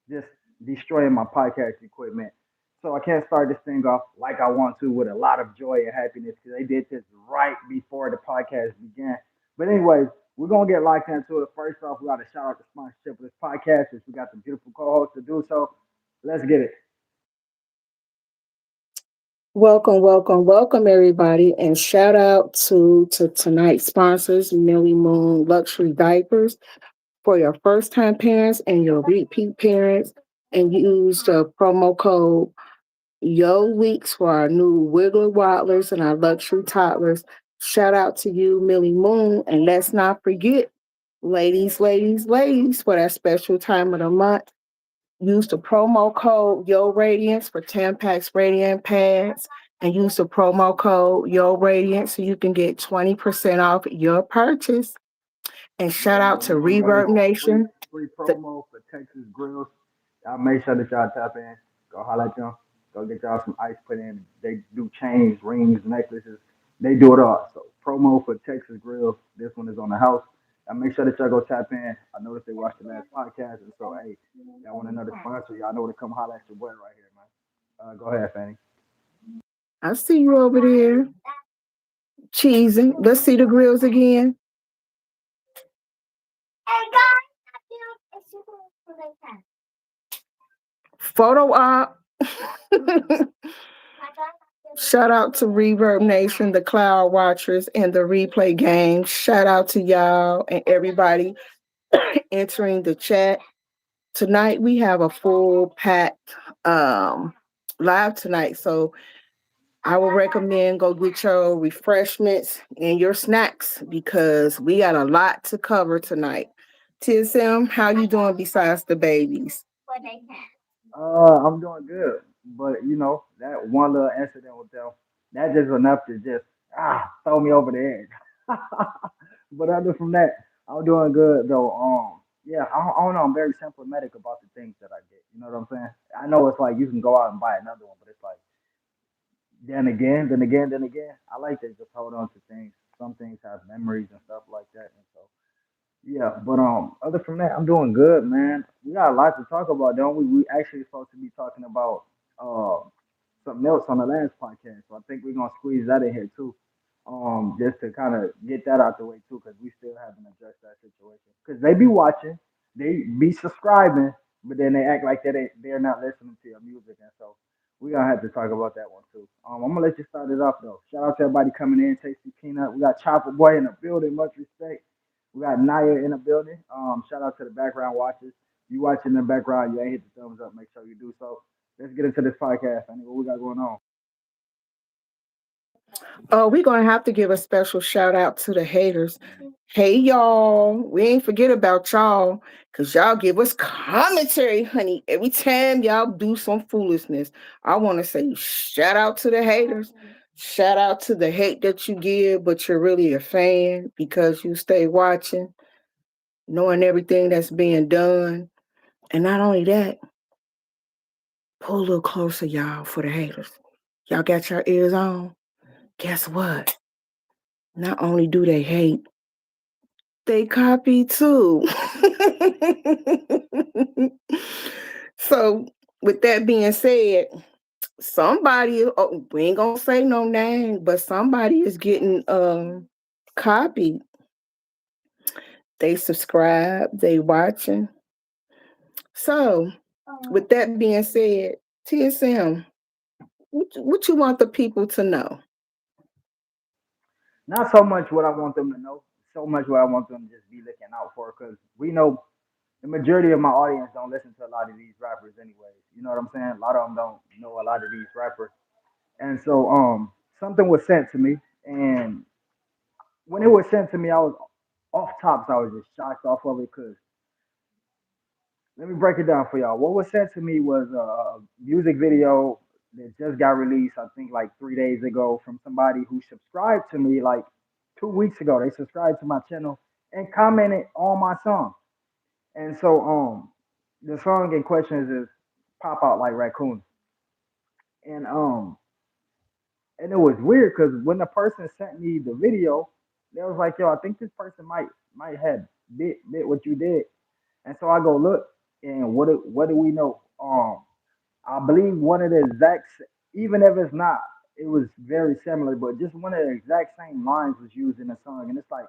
just destroying my podcast equipment. So I can't start this thing off like I want to with a lot of joy and happiness because they did this right before the podcast began. But anyways, we're gonna get locked into it. First off, we got to shout out the sponsorship of this podcast. Since we got the beautiful co-host to do so. Let's get it. Welcome, welcome, welcome, everybody, and shout out to tonight's sponsors, Millie Moon Luxury Diapers, for your first-time parents and your repeat parents, and use the promo code Yo Weeks for our new Wiggler Waddlers and our luxury toddlers. Shout out to you, Millie Moon, and let's not forget, ladies, for that special time of the month. Use the promo code Yo Radiance for Tampax Radiant Pads and use the promo code Yo Radiance so you can get 20% off your purchase. And shout Yeah, out yeah. to We're gonna run Reverb this Nation. free The, promo for Texas Grills. Y'all make sure that y'all tap in. Go holler at them. Go get y'all some ice put in. They do chains, rings, necklaces. They do it all. So promo for Texas Grills. This one is on the house. Y'all make sure that y'all go tap in. I noticed they watched the last podcast, and so hey, y'all want another sponsor? Y'all know to come holler at your boy right here, man. Go ahead, Fanny. I see you over there cheesing. Let's see the grills again. Photo op. Shout out to Reverb Nation, the Cloud Watchers, and the Replay Game. Shout out to y'all and everybody entering the chat. Tonight we have a full packed live tonight. So I would recommend go get your refreshments and your snacks because we got a lot to cover tonight. TSM, how you doing besides the babies? I'm doing good, but you know that one little incident with them, that just enough to just throw me over the edge. But other from that, I'm doing good though. Yeah, I don't know. I'm very sympathetic about the things that I get. You know what I'm saying? I know it's like you can go out and buy another one, but it's like then again. I like to just hold on to things. Some things have memories and stuff like that, and so yeah, but other from that, I'm doing good, man. We got a lot to talk about, don't we? We actually supposed to be talking about uh something else on the last podcast, so I think we're gonna squeeze that in here too, just to kind of get that out the way too, because we still haven't addressed that situation. Because they be watching, they be subscribing, but then they act like they're not listening to your music, and so we gonna have to talk about that one too. I'm gonna let you start it off though. Shout out to everybody coming in, Tasty Peanut. We got Chopper Boy in the building, much respect. We got Naya in the building. Shout out to the background watchers. You watching in the background, you ain't hit the thumbs up. Make sure you do so. Let's get into this podcast. I know what we got going on. Oh, we're gonna have to give a special shout out to the haters. Hey y'all, we ain't forget about y'all because y'all give us commentary, honey. Every time y'all do some foolishness, I want to say shout out to the haters. Shout out to the hate that you give, but you're really a fan because you stay watching, knowing everything that's being done. And not only that, pull a little closer, y'all, for the haters. Y'all got your ears on? Guess what? Not only do they hate, they copy too. So, with that being said, somebody, oh, we ain't gonna say no name, but somebody is getting copied. They subscribe, they watching. So, with that being said, TSM, what you want the people to know? Not so much what I want them to know, so much what I want them to just be looking out for, because we know the majority of my audience don't listen to a lot of these rappers, anyways. You know what I'm saying? A lot of them don't know a lot of these rappers, and so something was sent to me, and when it was sent to me, I was off tops. I was just shocked off of it because let me break it down for y'all. What was sent to me was a music video that just got released, I think like 3 days ago, from somebody who subscribed to me like 2 weeks ago. They subscribed to my channel and commented on my song. And so the song in question is Pop Out Like Raccoon. And and it was weird because when the person sent me the video, they was like, yo, I think this person might have did what you did. And so I go look. And what do we know? I believe one of the exact, even if it's not, it was very similar, but just one of the exact same lines was used in the song, and it's like,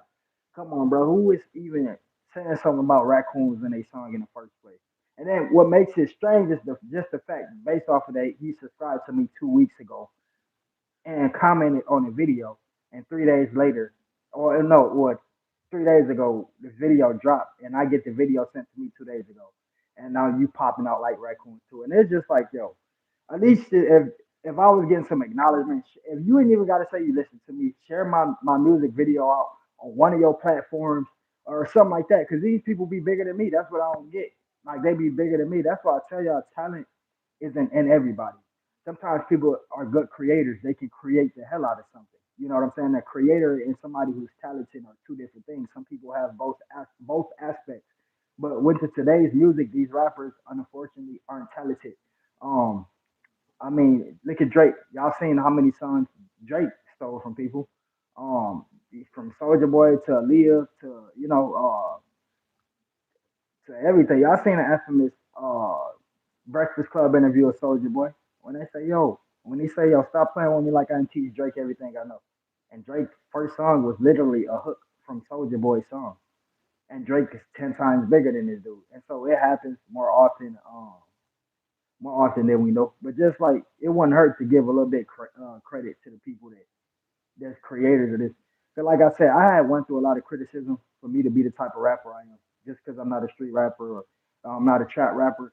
come on, bro, who is even saying something about raccoons in a song in the first place? And then what makes it strange is just the fact, based off of that, he subscribed to me 2 weeks ago and commented on the video, and 3 days later, or no, what 3 days ago, the video dropped, and I get the video sent to me 2 days ago, and now you popping out like raccoons too, and it's just like, yo, at least if I was getting some acknowledgement, if you ain't even got to say you listen to me, share my music video out on one of your platforms or something like that, because these people be bigger than me. That's what I don't get. Like they be bigger than me. That's why I tell y'all, talent isn't in everybody. Sometimes people are good creators. They can create the hell out of something. You know what I'm saying? A creator and somebody who's talented are two different things. Some people have both aspects. But with today's music, these rappers unfortunately aren't talented. Um, I mean, look at Drake. Y'all seen how many songs Drake stole from people? Um, from Soldier Boy to Aaliyah to to everything. Y'all seen the infamous Breakfast Club interview with Soldier Boy when they say, "Yo," when he say, "Yo, stop playing with me like I didn't teach Drake everything I know." And Drake's first song was literally a hook from Soldier Boy's song, and Drake is 10 times bigger than this dude, and so it happens more often than we know. But just like it wouldn't hurt to give a little bit credit to the people that's creators of this. Cause like I said, I had went through a lot of criticism for me to be the type of rapper I am, just because I'm not a street rapper or I'm not a trap rapper.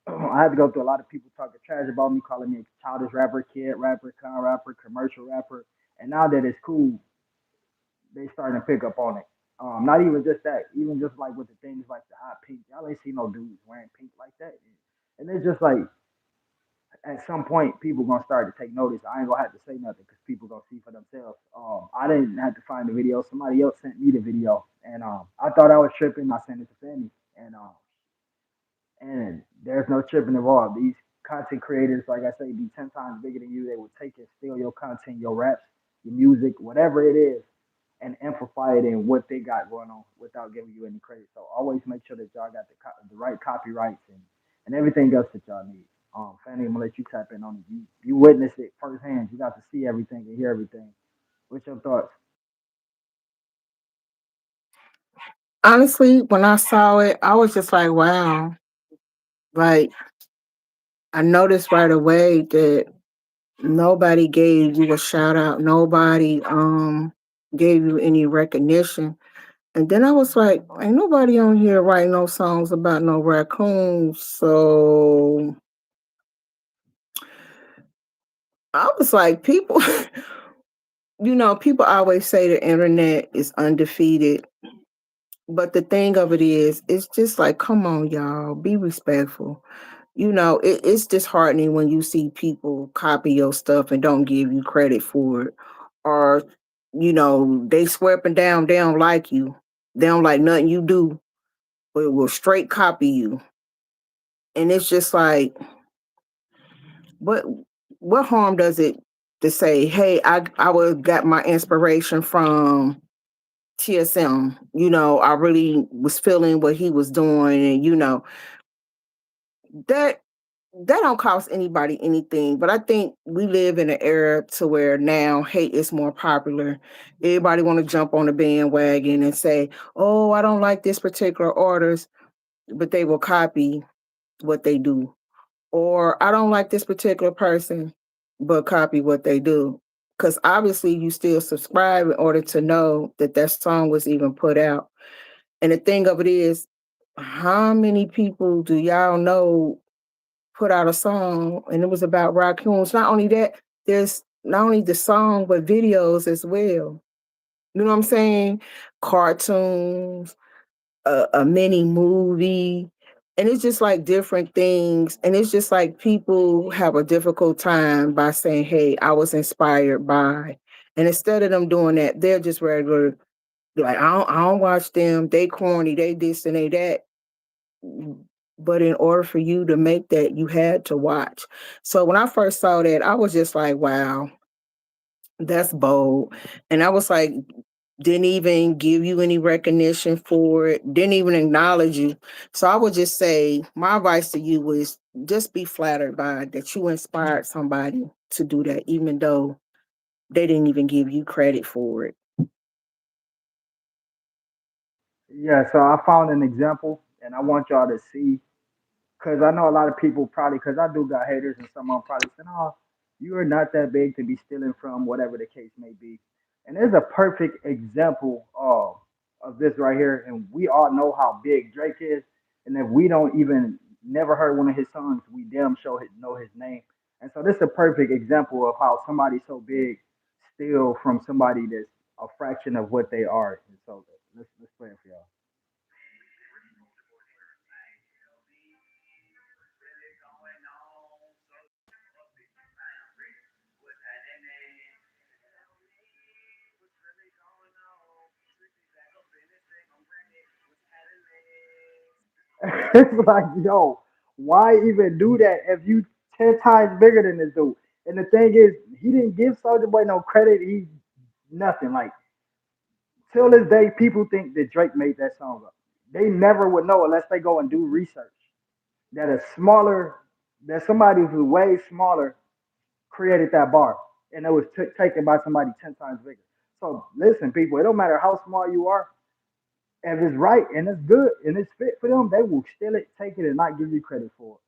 I had to go through a lot of people talking trash about me, calling me a childish rapper, kid rapper, con rapper, commercial rapper. And now that it's cool, they starting to pick up on it. Not even just that, even just like with the things like the hot pink. Y'all ain't see no dudes wearing pink like that. And it's just like at some point people gonna start to take notice. I ain't gonna have to say nothing because people gonna see for themselves. I didn't have to find the video. Somebody else sent me the video, and I thought I was tripping. I sent it to Fanny, and there's no tripping involved. These content creators, like I say, be 10 times bigger than you. They will take and steal your content, your raps, your music, whatever it is, and amplify it in what they got going on without giving you any credit. So always make sure that y'all got the right copyrights and everything else that y'all need. Fanny, I'm gonna let you tap in on it. You witnessed it firsthand. You got to see everything and hear everything. What's your thoughts? Honestly, when I saw it, I was just like, wow. Like, I noticed right away that nobody gave you a shout out. Nobody gave you any recognition. And then I was like, ain't nobody on here writing no songs about no raccoons. So I was like, people, people always say the internet is undefeated. But the thing of it is, it's just like, come on, y'all, be respectful. It's disheartening when you see people copy your stuff and don't give you credit for it. Or, they swear up and down, they don't like you. They don't like nothing you do, but will straight copy you. And it's just like, what what harm does it to say, hey, I would got my inspiration from TSM. I really was feeling what he was doing, and that that don't cost anybody anything. But I think we live in an era to where now hate is more popular. Everybody want to jump on the bandwagon and say, "Oh, I don't like this particular artist," but they will copy what they do. Or I don't like this particular person, but copy what they do. Because obviously you still subscribe in order to know that that song was even put out. And the thing of it is, how many people do y'all know put out a song and it was about raccoons? Not only that, there's not only the song, but videos as well. You know what I'm saying? Cartoons, a mini movie, and it's just like different things. And it's just like people have a difficult time by saying, hey, I was inspired by. And instead of them doing that, they're just regular, like, I don't watch them. They corny, they this and they that. But in order for you to make that, you had to watch. So when I first saw that, I was just like, wow, that's bold. And I was like, didn't even give you any recognition for it, didn't even acknowledge you. So I would just say my advice to you is just be flattered by that you inspired somebody to do that, even though they didn't even give you credit for it. Yeah, so I found an example, and I want y'all to see. Because I know a lot of people probably, because I do got haters, and some of them probably saying, "Oh, you are not that big to be stealing from," whatever the case may be. And there's a perfect example of this right here. And we all know how big Drake is. And if we don't even never heard one of his songs, we damn sure know his name. And so this is a perfect example of how somebody so big steal from somebody that's a fraction of what they are. And so let's play it for y'all. It's like, yo, why even do that if you 10 times bigger than this dude? And the thing is, he didn't give Soldier Boy no credit. He nothing. Like till this day, people think that Drake made that song up. They never would know unless they go and do research. That a smaller, that somebody who's way smaller created that bar, and it was taken by somebody 10 times bigger. So listen, people, it don't matter how small you are. If it's right and it's good and it's fit for them, they will steal it, take it, and not give you credit for it.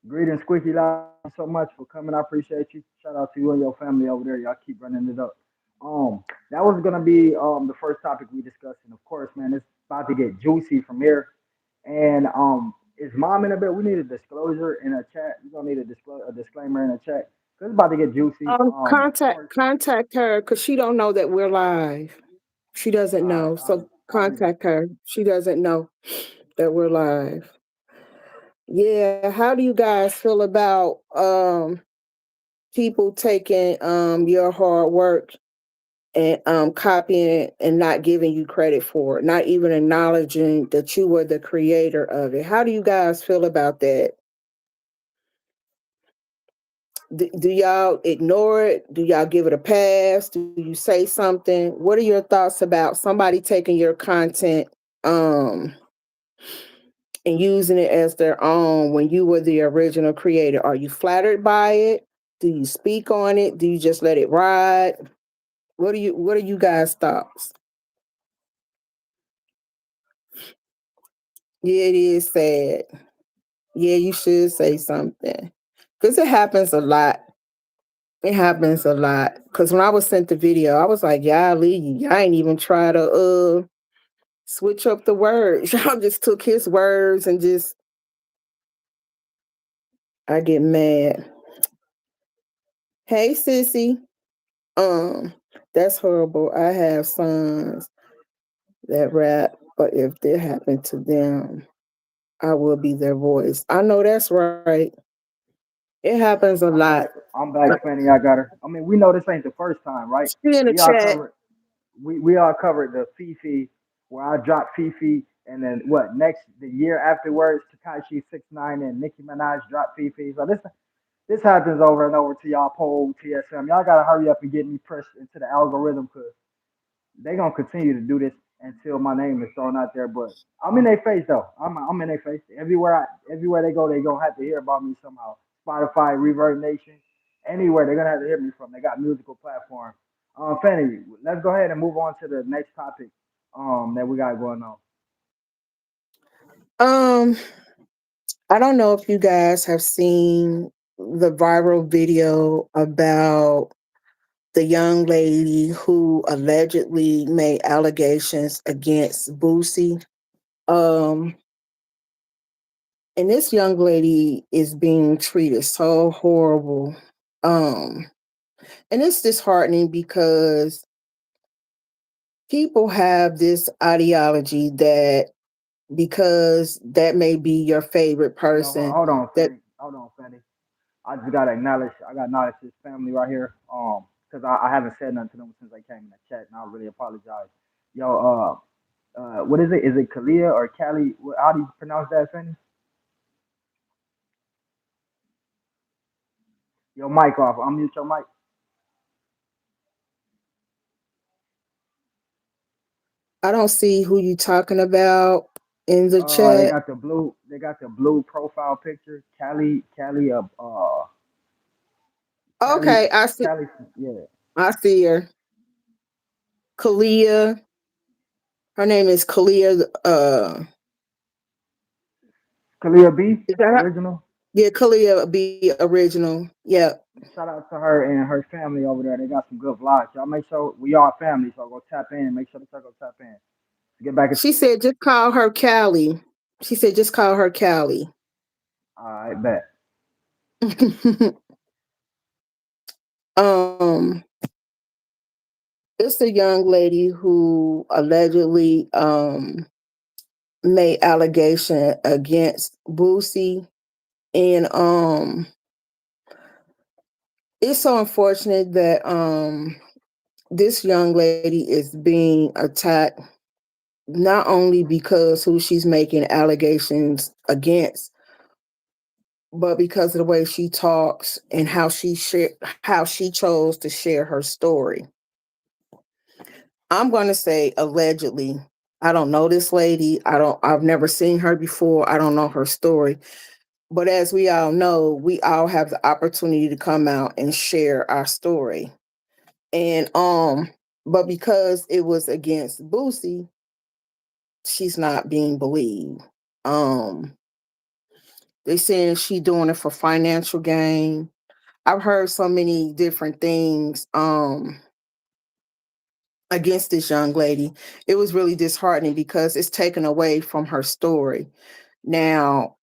Greetings, Squeaky Loud. Thank you so much for coming. I appreciate you. Shout out to you and your family over there. Y'all keep running it up. That was gonna be the first topic we discussed, and of course, man, it's about to get juicy from here. And is mom in a bit? We need a disclosure in a chat. We're gonna need a disclaimer in a chat. Cause it's about to get juicy. Of course. Contact her because she don't know that we're live. She doesn't know. All right, So I'll be back. contact her. She doesn't know that we're live. Yeah. How do you guys feel about people taking your hard work and copying it and not giving you credit for it, not even acknowledging that you were the creator of it? How do you guys feel about that? Do y'all ignore it? Do y'all give it a pass? Do you say something? What are your thoughts about somebody taking your content um and using it as their own when you were the original creator? Are you flattered by it? Do you speak on it? Do you just let it ride? What are you guys thoughts? Yeah, it is sad. Yeah, you should say something. Cause it happens a lot. It happens a lot. Cause when I was sent the video, I was like, "Golly, I ain't even try to switch up the words. Y'all just took his words and just I get mad." Hey sissy. Um, that's horrible. I have sons that rap, but if that happened to them, I will be their voice. I know that's right. It happens a I'm lot. back. I'm back, Fanny. I got her. I mean, we know this ain't the first time, right? She in the We all chat. covered. We all covered the Fifi where I dropped Fifi, and then what next? The year afterwards, Takashi 6ix9ine and Nicki Minaj dropped Fifi. So this happens over and over to y'all poll TSM. Y'all gotta hurry up and get me pressed into the algorithm because they gonna continue to do this until my name is thrown out there. But I'm in their face though. I'm in their face. Everywhere they go, they gonna have to hear about me somehow. Spotify, Reverb Nation, anywhere they're gonna have to hear me from. They got musical platform. Fanny, let's go ahead and move on to the next topic that we got going on. Um, I don't know if you guys have seen the viral video about the young lady who allegedly made allegations against Boosie. Um, and this young lady is being treated so horrible. Um, and it's disheartening because people have this ideology that because that may be your favorite Yo, person, hold on, that Fanny. Hold on, Fanny. I just gotta acknowledge. I gotta acknowledge this family right here. Because I haven't said nothing to them since they came in the chat, and I really apologize. Yo, what is it? Is it Kalia or Cali? How do you pronounce that, Fanny? Your mic off. Unmute your mic. I don't see who you talking about in the They chat. got the blue. They got the blue profile picture. Cali, Cali, Okay, I see. Cali. Yeah, I see her. Kalia. Her name is Kalia. Kalia B, Is that her? original. Yeah, Kalia be original. Yeah. Shout out to her and her family over there. They got some good vlogs. Y'all make sure we all family, so go tap in. Make sure the circle tap in. Get back into She said just call her Callie. She said just call her Callie. I bet. um, it's a young lady who allegedly made allegation against Boosie, and it's so unfortunate that this young lady is being attacked not only because who she's making allegations against, but because of the way she talks and how she chose to share her story. I'm going to say allegedly. I don't know this lady. I've never seen her before. I don't know her story. But as we all know, we all have the opportunity to come out and share our story. And but because it was against Boosie, she's not being believed. Um they saying she doing it for financial gain. I've heard so many different things against this young lady. It was really disheartening because it's taken away from her story. Now,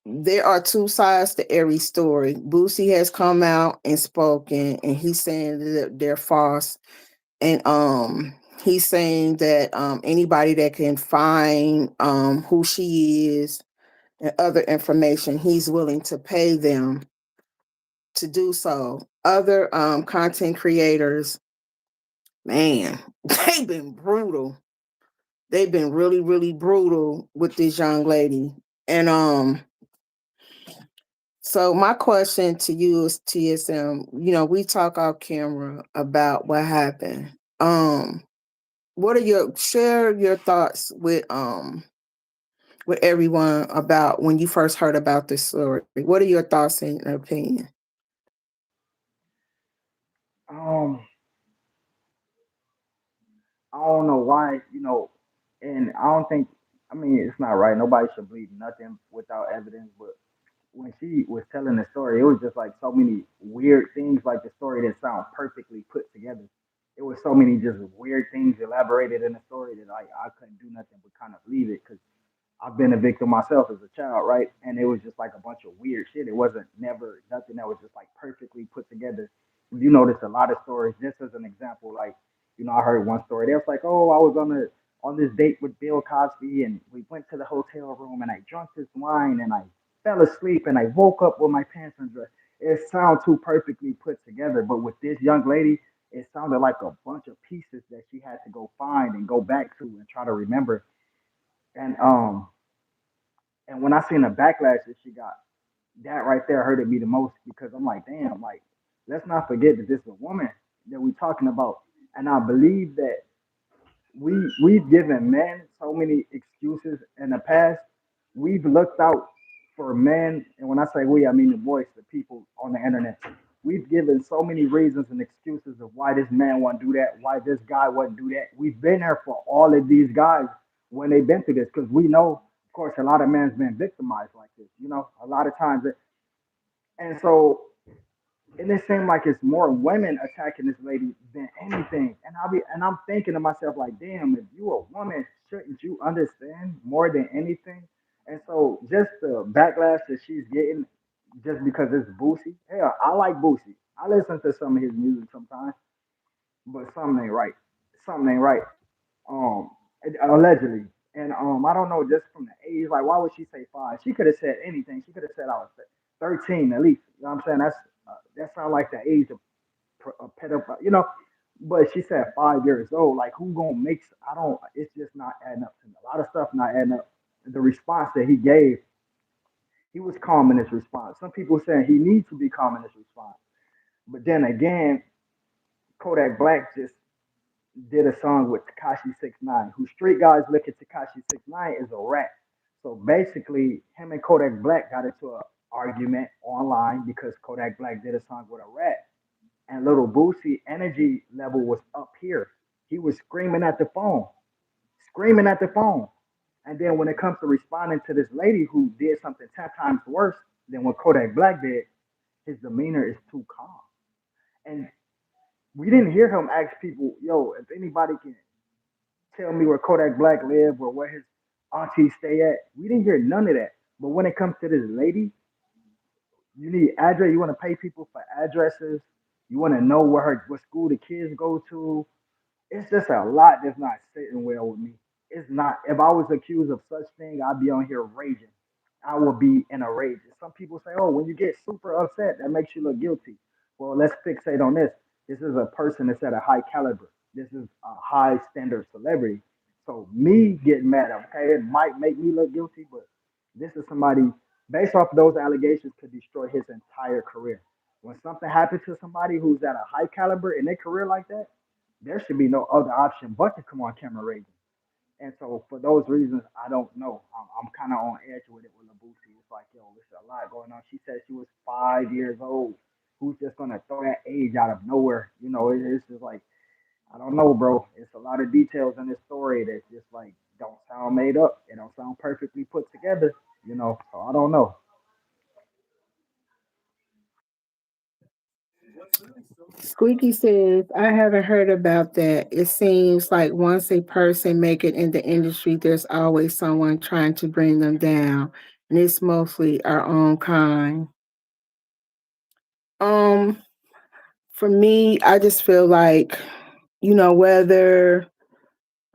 there are two sides to every story. Boosie has come out and spoken, and he's saying that they're false. And he's saying that anybody that can find who she is and other information, he's willing to pay them to do so. Other content creators, man, they've been brutal. They've been really, really brutal with this young lady. And so my question to you is TSM, we talk off camera about what happened. What are your share your thoughts with everyone about when you first heard about this story? What are your thoughts and opinion? Um, I don't know why, and I don't think. I mean, it's not right. Nobody should believe nothing without evidence. But when she was telling the story, it was just like so many weird things. Like the story that sound perfectly put together. It was so many just weird things elaborated in the story that I couldn't do nothing but kind of believe it because I've been a victim myself as a child, right? And it was just like a bunch of weird shit. It wasn't never nothing that was just like perfectly put together. You notice a lot of stories. Just as an example, like I heard one story. They was like, "Oh, I was on this date with Bill Cosby, and we went to the hotel room, and I drank this wine, and I fell asleep, and I woke up with my pants undressed." It sounds too perfectly put together, but with this young lady, it sounded like a bunch of pieces that she had to go find and go back to and try to remember. And when I seen the backlash that she got, that right there hurted me the most because I'm like, damn, like let's not forget that this is a woman that we talking about, and I believe that we've given men so many excuses in the past. We've looked out for men, and when I say we, I mean the voice, the people on the internet. We've given so many reasons and excuses of why this man won't do that, why this guy wouldn't do that. We've been there for all of these guys when they've been through this, because we know, of course, a lot of men's been victimized like this. A lot of times, and so and it seemed like it's more women attacking this lady than anything. And I'm thinking to myself like, damn, if you a woman, shouldn't you understand more than anything? And so just the backlash that she's getting just because it's Boosie. Hell, I like Boosie. I listen to some of his music sometimes, but something ain't right. Something ain't right. Um, allegedly. And I don't know, just from the age, like why would she say five? She could have said anything. She could have said I was 13 at least. You know what I'm saying? That sounds like the age of a pedophile. But she said 5 years old. Like who gonna make? I don't. It's just not adding up to me. A lot of stuff not adding up. The response that he gave, he was calm in his response. Some people saying he needs to be calm in his response. But then again, Kodak Black just did a song with Takashi 6ix9ine, who street guys look at Takashi 6ix9ine as a rat. So basically, him and Kodak Black got into an argument online because Kodak Black did a song with a rat, and Little Boosie energy level was up here. He was screaming at the phone. And then when it comes to responding to this lady who did something 10 times worse than what Kodak Black did, his demeanor is too calm. And we didn't hear him ask people, yo, if anybody can tell me where Kodak Black live or where his auntie stay at. We didn't hear none of that. But when it comes to this lady, you need address. You want to pay people for addresses. You want to know where her what school the kids go to. It's just a lot that's not sitting well with me. It's not. If I was accused of such thing, I'd be on here raging. I would be in a rage. Some people say, "Oh, when you get super upset, that makes you look guilty." Well, let's fixate on this. This is a person that's at a high caliber. This is a high standard celebrity. So me getting mad, okay, it might make me look guilty, but this is somebody based off those allegations could destroy his entire career. When something happens to somebody who's at a high caliber in their career like that, there should be no other option but to come on camera raging. And so for those reasons, I don't know. I'm kind of on edge with it with Labusi. It's like, yo, there's a lot going on. She said she was 5 years old. Who's just gonna throw that age out of nowhere? It's just like I don't know, bro. It's a lot of details in this story that just like don't sound made up. It don't sound perfectly put together. So I don't know. Squeaky says, I haven't heard about that. It seems like once a person make it in the industry, there's always someone trying to bring them down. And it's mostly our own kind. Um, for me, I just feel like, whether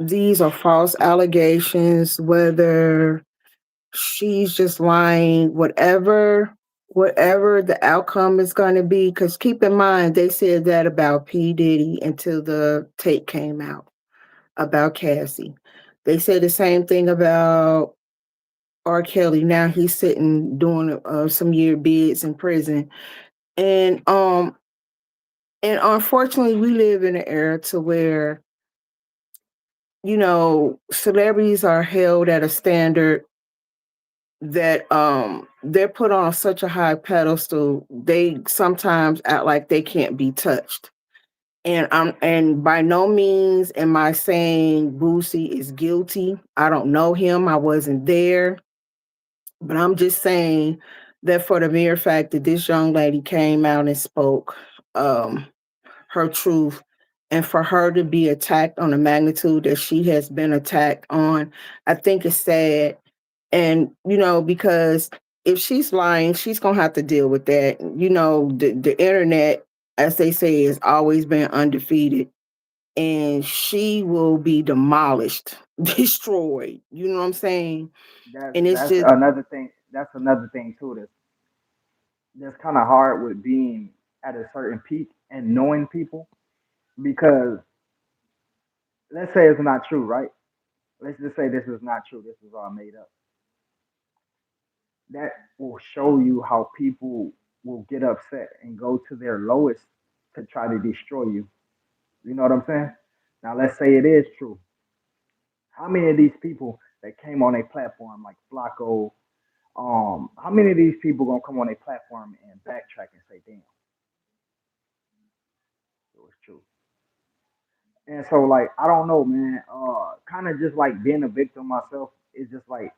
these are false allegations, whether she's just lying, whatever the outcome is going to be, because keep in mind they said that about P Diddy until the tape came out about Cassie. They said the same thing about R. Kelly. Now he's sitting doing some year bids in prison, and unfortunately we live in an era to where celebrities are held at a standard that they're put on such a high pedestal they sometimes act like they can't be touched. And by no means am I saying Boosie is guilty. I don't know him, I wasn't there, but I'm just saying that for the mere fact that this young lady came out and spoke um her truth, and for her to be attacked on the magnitude that she has been attacked on, I think it's sad. And because if she's lying, she's gonna have to deal with that. The internet, as they say, has always been undefeated, and she will be demolished, destroyed. You know what I'm saying? That's And it's that's just another thing. That's another thing too. That's kind of hard with being at a certain peak and knowing people because let's say it's not true, right? Let's just say this is not true. This is all made up. That will show you how people will get upset and go to their lowest to try to destroy you. You know what I'm saying? Now let's say it is true. How many of these people that came on a platform like Flacco, how many of these people gonna come on a platform and backtrack and say, damn, it was true. And so like I don't know, man. Kind of just like being a victim myself is just like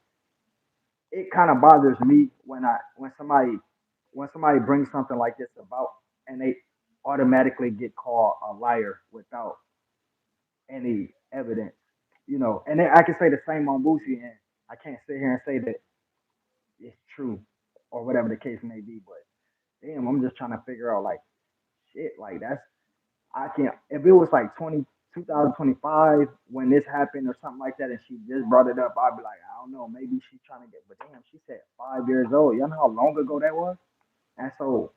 it kind of bothers me when somebody brings something like this about and they automatically get called a liar without any evidence, And then I can say the same on Boosie, and I can't sit here and say that it's true or whatever the case may be. But damn, I'm just trying to figure out like shit, like that's I can't. If it was like 2025 when this happened or something like that, and she just brought it up, I'd be like, I don't know, maybe she's trying to get. But damn, she said 5 years old. You know how long ago that was? And so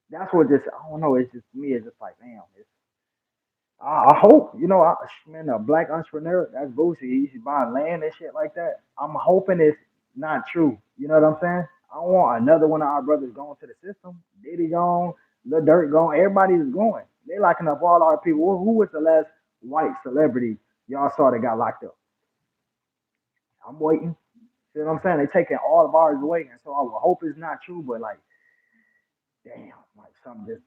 that's what just I don't know. It's just me. It's just like damn. I hope man, a black entrepreneur that's Boosie. He's buying land and shit like that. I'm hoping it's not true. You know what I'm saying? I don't want another one of our brothers going to the system. Diddy gone, Lil Dirt gone. Everybody is going. They locking up all our people. Who was the last? white celebrity y'all saw that got locked up. I'm waiting. See what I'm saying? They taking all of ours away, and so I would hope it's not true. But like, damn, like something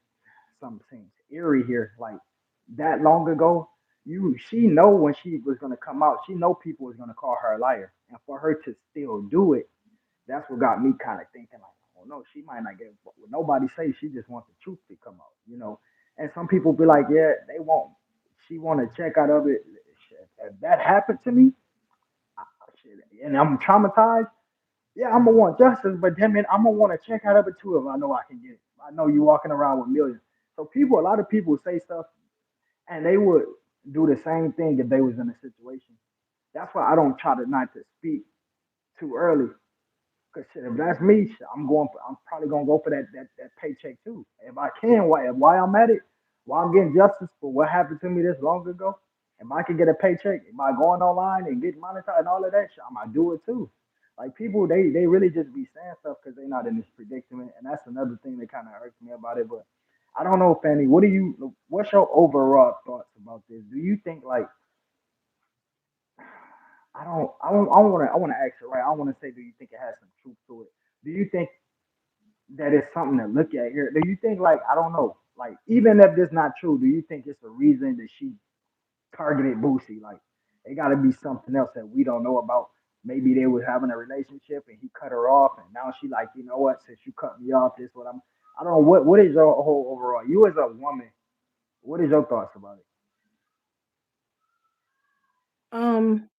seems eerie here. Like that long ago, she know when she was gonna come out. She know people was gonna call her a liar, and for her to still do it, that's what got me kind of thinking like, oh no, she might not get what nobody say. She just wants the truth to come out. And some people be like, yeah, they won't. She want to check out of it. Shit, if that happened to me, shit, and I'm traumatized. Yeah, I'm gonna want justice, but damn it, I'm gonna want to check out of it too if I know I can get it. I know you walking around with millions. So a lot of people say stuff, and they would do the same thing if they was in a situation. That's why I don't try to not to speak too early. Cause shit, if that's me, shit, I'm probably gonna go for that paycheck too. If I can, why I'm at it, why I'm getting justice for what happened to me this long ago. If I can get a paycheck by going online and getting monetized and all of that shit, I might do it too. Like people, they really just be saying stuff because they're not in this predicament, and that's another thing that kind of irks me about it. But I don't know, Fanny. What's your overall thoughts about this? Do you think like I want to ask it right. I want to say, do you think it has some truth to it? Do you think that is something to look at here? Do you think like I don't know, like even if this not true, do you think it's a reason that she targeted Boosie? Like it got to be something else that we don't know about. Maybe they was having a relationship and he cut her off, and now she like, you know what? Since you cut me off, this what I'm. I don't know what is your whole overall. You as a woman, what is your thoughts about it? Um,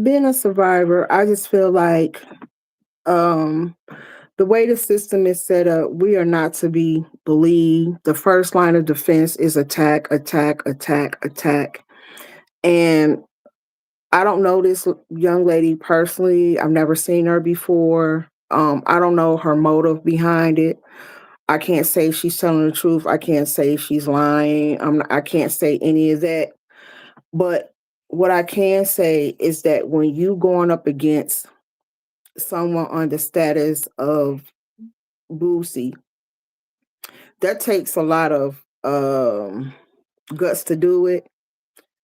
being a survivor, I just feel like um the way the system is set up, we are not to be believed. The first line of defense is attack, attack, attack, attack. And I don't know this young lady personally. I've never seen her before. I don't know her motive behind it. I can't say she's telling the truth. I can't say she's lying. I can't say any of that. But what I can say is that when you going up against someone on the status of Boosie, that takes a lot of guts to do it.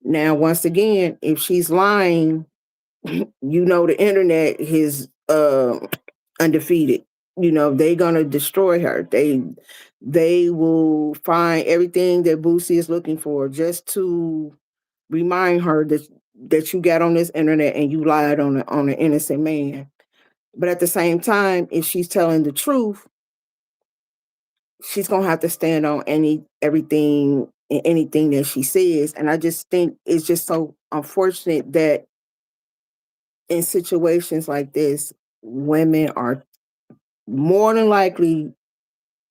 Now, once again, if she's lying, the internet is undefeated. They're gonna destroy her. They will find everything that Boosie is looking for just to remind her that you got on this internet and you lied on an innocent man. But at the same time, if she's telling the truth, she's gonna have to stand on everything and anything that she says. And I just think it's just so unfortunate that in situations like this, women are more than likely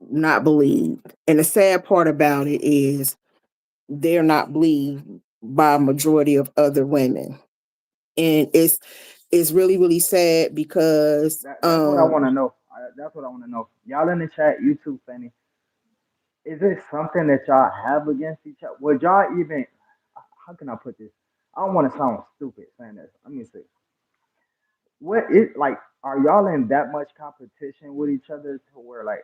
not believed. And the sad part about it is they're not believed by a majority of other women. And it's really, really sad because That's what I want to know. That's what I want to know. Y'all in the chat, you too, Fanny. Is it something that y'all have against each other? Would y'all even? How can I put this? I don't want to sound stupid saying this. Let me see. What is like? Are y'all in that much competition with each other to where like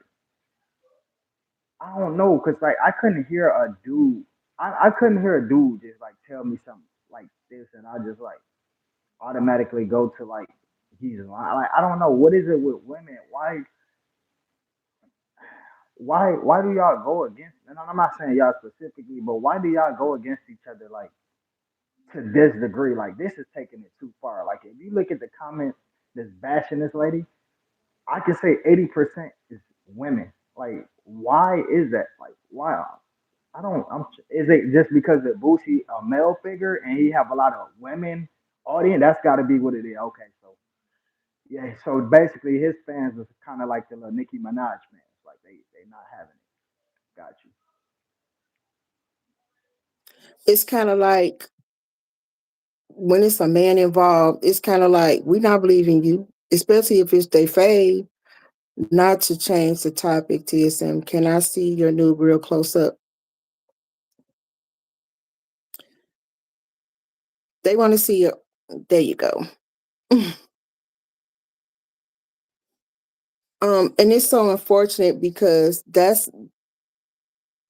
I don't know? Cause like I couldn't hear a dude. I couldn't hear a dude just like tell me something like this, and I just like automatically go to like he's lying. Like I don't know what is it with women. Why do y'all go against? And I'm not saying y'all specifically, but why do y'all go against each other like to this degree? Like this is taking it too far. Like if you look at the comments that's bashing this lady, I can say 80% is women. Like why is that? Like why? I don't. Is it just because of Boosie a male figure and he have a lot of women audience? That's got to be what it is. Okay, so yeah. So basically, his fans is kind of like the little Nicki Minaj fans. Like they not having it. Got you. it's kind of like when it's a man involved, it's kind of like we not believing you, especially if it's they fave. Not to change the topic, TSM. Can I see your new real close up? They want to see you. There you go. And it's so unfortunate because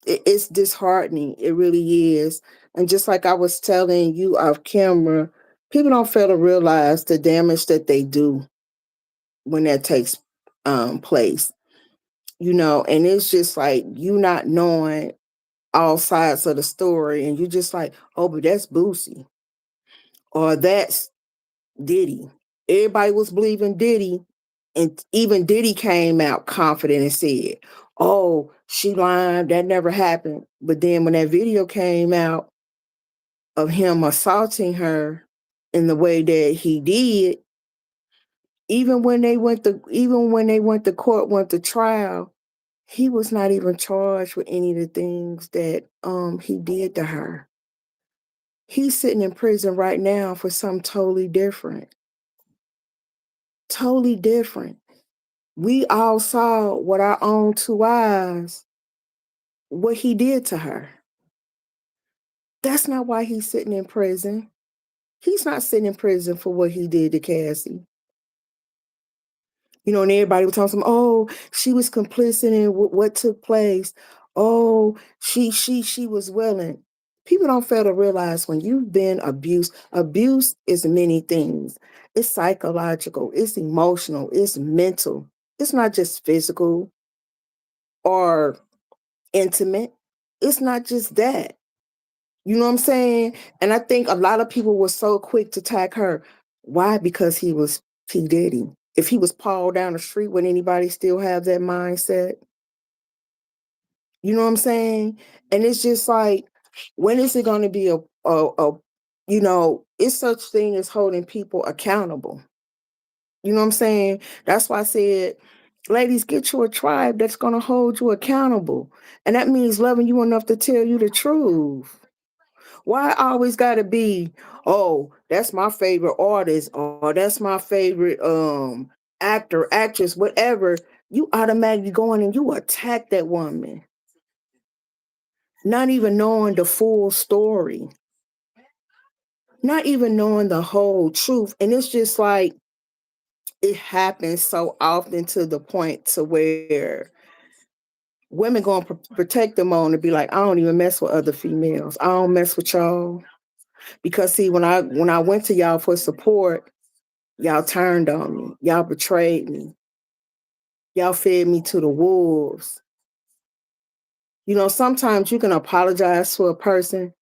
it's disheartening. It really is And just like I was telling you off camera, people don't fail to realize the damage that they do when that takes place. And it's just like you not knowing all sides of the story, and you just like, oh, but that's Boosie or that's Diddy. Everybody was believing Diddy, and even Diddy came out confident and said, "Oh, she lied. That never happened." But then when that video came out of him assaulting her in the way that he did, even when they went to court, went to trial, he was not even charged with any of the things that he did to her. He's sitting in prison right now for something totally different. Totally different. We all saw with our own two eyes what he did to her. That's not why he's sitting in prison. He's not sitting in prison for what he did to Cassie. And everybody was talking, oh, she was complicit in what took place. Oh, she was willing. People don't fail to realize when you've been abused, abuse is many things. It's psychological, it's emotional, it's mental. It's not just physical or intimate. It's not just that. You know what I'm saying? And I think a lot of people were so quick to tag her. Why? Because he was P. Diddy. If he was Paul down the street, would anybody still have that mindset? You know what I'm saying? And it's just like, when is it going to be it's such thing as holding people accountable. You know what I'm saying? That's why I said, ladies, get you a tribe that's going to hold you accountable. And that means loving you enough to tell you the truth. Why always gotta be, oh, that's my favorite artist or that's my favorite actor, actress, whatever. You automatically go in and you attack that woman, not even knowing the full story, not even knowing the whole truth. And it's just like it happens so often to the point to where women gonna protect them on and be like, I don't even mess with other females. I don't mess with y'all. Because see, when I went to y'all for support, y'all turned on me. Y'all betrayed me. Y'all fed me to the wolves. Sometimes you can apologize to a person,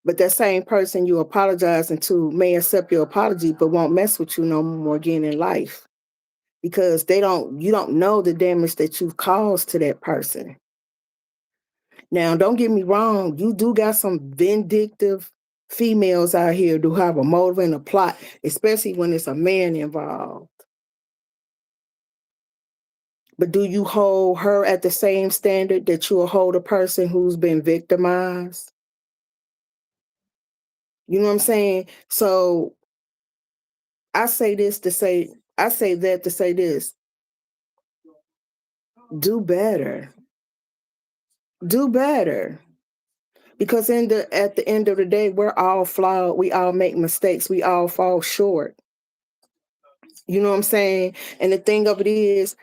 but that same person you apologizing to may accept your apology, but won't mess with you no more again in life because you don't know the damage that you've caused to that person. Now, don't get me wrong, you do got some vindictive females out here who have a motive and a plot, especially when it's a man involved. But do you hold her at the same standard that you'll hold a person who's been victimized? You know what I'm saying? So I say that to say this: do better, do better. Because at the end of the day, we're all flawed. We all make mistakes. We all fall short. You know what I'm saying? And the thing of it is,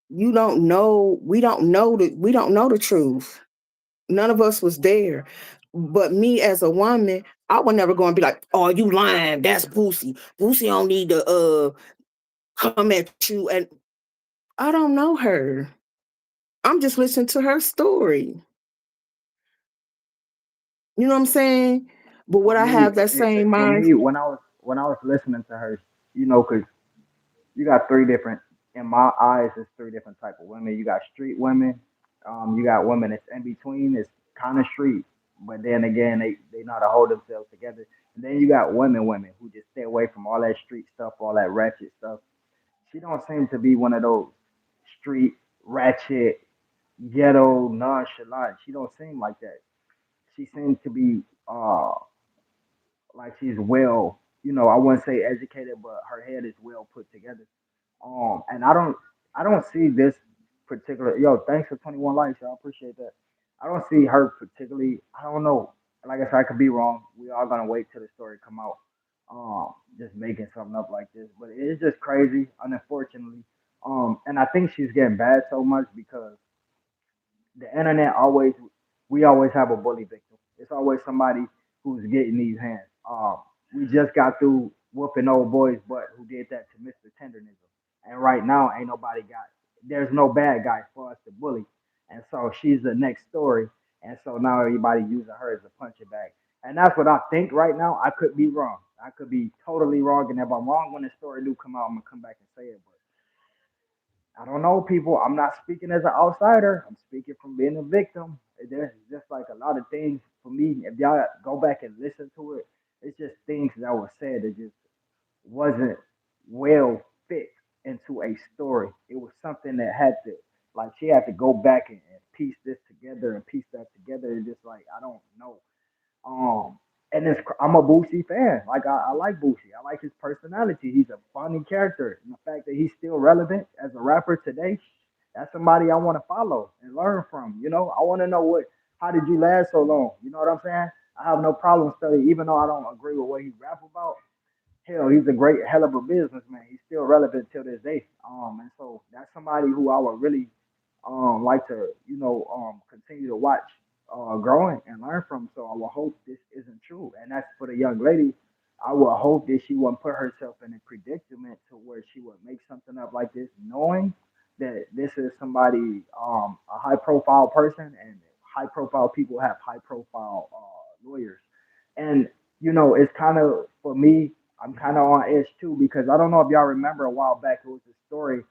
you don't know. We don't know the truth. None of us was there. But me as a woman, I would never go and be like, "Oh, you lying? That's Boosie. Boosie don't need to come at you." And I don't know her. I'm just listening to her story. You know what I'm saying? But would For I me, have that same for mind? me, when I was listening to her, cause you got three different, in my eyes, it's three different type of women. You got street women, you got women that's in between, it's kind of street, but then again, they know how to hold themselves together. And then you got women who just stay away from all that street stuff, all that ratchet stuff. She don't seem to be one of those street ratchet ghetto nonchalant. She don't seem like that. She seems to be like she's well, I wouldn't say educated, but her head is well put together. And I don't see this particular. Yo, thanks for 21 likes, y'all. Appreciate that. I don't see her particularly. I don't know. Like I said, I could be wrong. We all gonna wait till the story come out. Just making something up like this, but it's just crazy, unfortunately. And I think she's getting bad so much because the internet always, we always have a bully victim. It's always somebody who's getting these hands. We just got through whooping old boy's butt who did that to Mr. Tendernism, and right now ain't nobody got. There's no bad guy for us to bully, and so she's the next story, and so now everybody using her as a punching bag, and that's what I think right now. I could be wrong. I could be totally wrong, and if I'm wrong when the story do come out, I'm gonna come back and say it. But I don't know, people. I'm not speaking as an outsider. I'm speaking from being a victim. There's just like a lot of things for me. If y'all go back and listen to it, it's just things that were said that just wasn't well fit into a story. It was something that had to, like, she had to go back and piece this together and piece that together. And just like, I don't know. Um, and I'm a Boosie fan. Like I like Boosie. I like his personality. He's a funny character, and the fact that he's still relevant as a rapper today, that's somebody I want to follow and learn from. You know, I want to know how did you last so long? You know what I'm saying? I have no problem studying, even though I don't agree with what he rap about. Hell, he's a great hell of a businessman. He's still relevant till this day. And so that's somebody who I would really like to, continue to watch growing and learn from. So I will hope this isn't true. And that's for the young lady. I will hope that she won't put herself in a predicament to where she would make something up like this, knowing that this is somebody, a high profile person, and high profile people have high profile lawyers. And it's kind of for me. I'm kind of on edge too because I don't know if y'all remember a while back. It was a story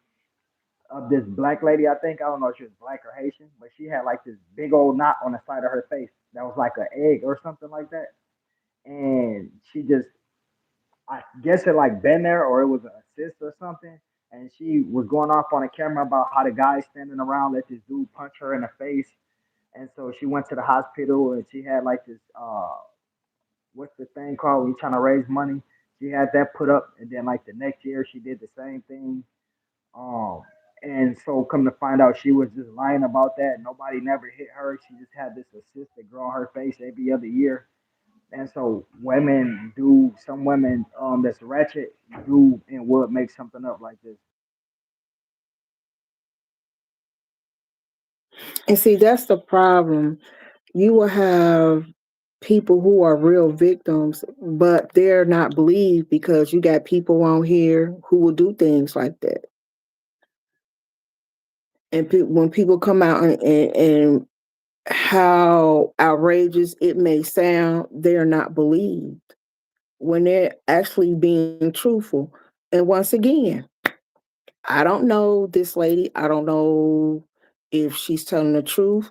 of this black lady. I don't know if she was black or Haitian, but she had like this big old knot on the side of her face that was like an egg or something like that. And she just, I guess it like been there or it was an assist or something. And she was going off on a camera about how the guy standing around let this dude punch her in the face. And so she went to the hospital and she had like this what's the thing called when you trying to raise money? She had that put up, and then like the next year she did the same thing. Um, and so come to find out, she was just lying about that. Nobody never hit her. She just had this assist that grow on her face every other year. And so some women that's ratchet do and would make something up like this. And see, that's the problem. You will have people who are real victims, but they're not believed because you got people on here who will do things like that. And when people come out and how outrageous it may sound, they're not believed when they're actually being truthful. And once again, I don't know this lady. I don't know if she's telling the truth.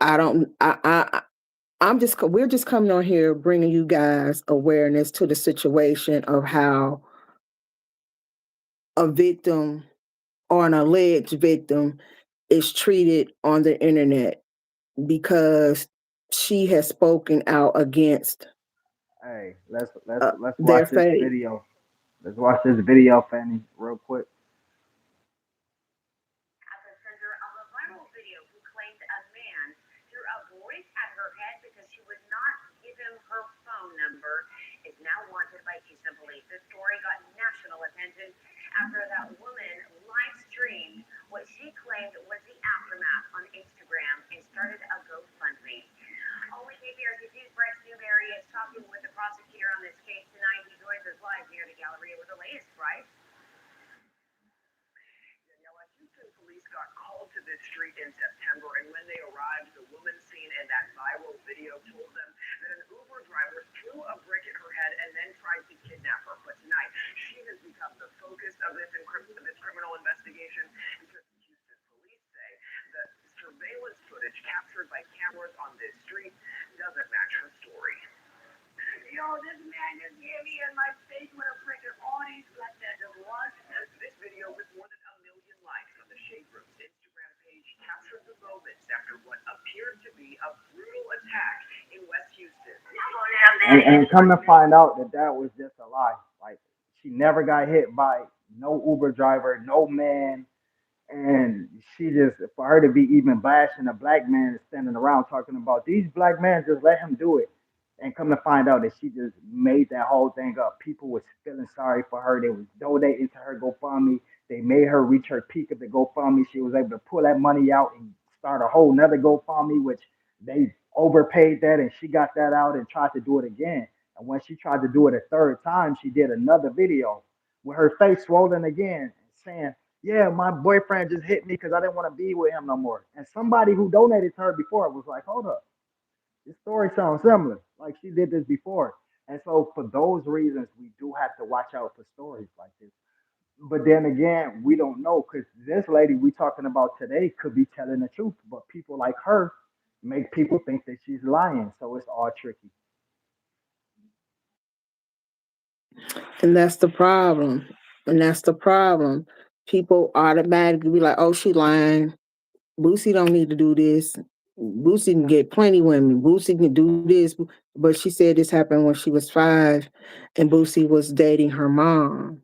I don't. I'm just. We're just coming on here bringing you guys awareness to the situation of how a victim or an alleged victim is treated on the internet because she has spoken out against Hey, let's watch their this faith. video. Let's watch this video, Fanny, real quick. And come to find out that that was just a lie. Like she never got hit by no Uber driver, no man, and she just for her to be even bashing a black man standing around talking about these black men just let him do it, and come to find out that she just made that whole thing up. People was feeling sorry for her. They was donating to her GoFundMe. They made her reach her peak of the GoFundMe. She was able to pull that money out and start a whole nother GoFundMe, which they overpaid that and she got that out and tried to do it again. And when she tried to do it a third time, she did another video with her face swollen again, saying, "Yeah, my boyfriend just hit me because I didn't want to be with him no more." And somebody who donated to her before was like, "Hold up, this story sounds similar. Like she did this before." And so for those reasons, we do have to watch out for stories like this. But then again, we don't know because this lady we talking about today could be telling the truth, but people like her make people think that she's lying. So it's all tricky. And that's the problem. And that's the problem. People automatically be like, oh, she lying. Boosie don't need to do this. Boosie can get plenty women. Boosie can do this. But she said this happened when she was 5 and Boosie was dating her mom.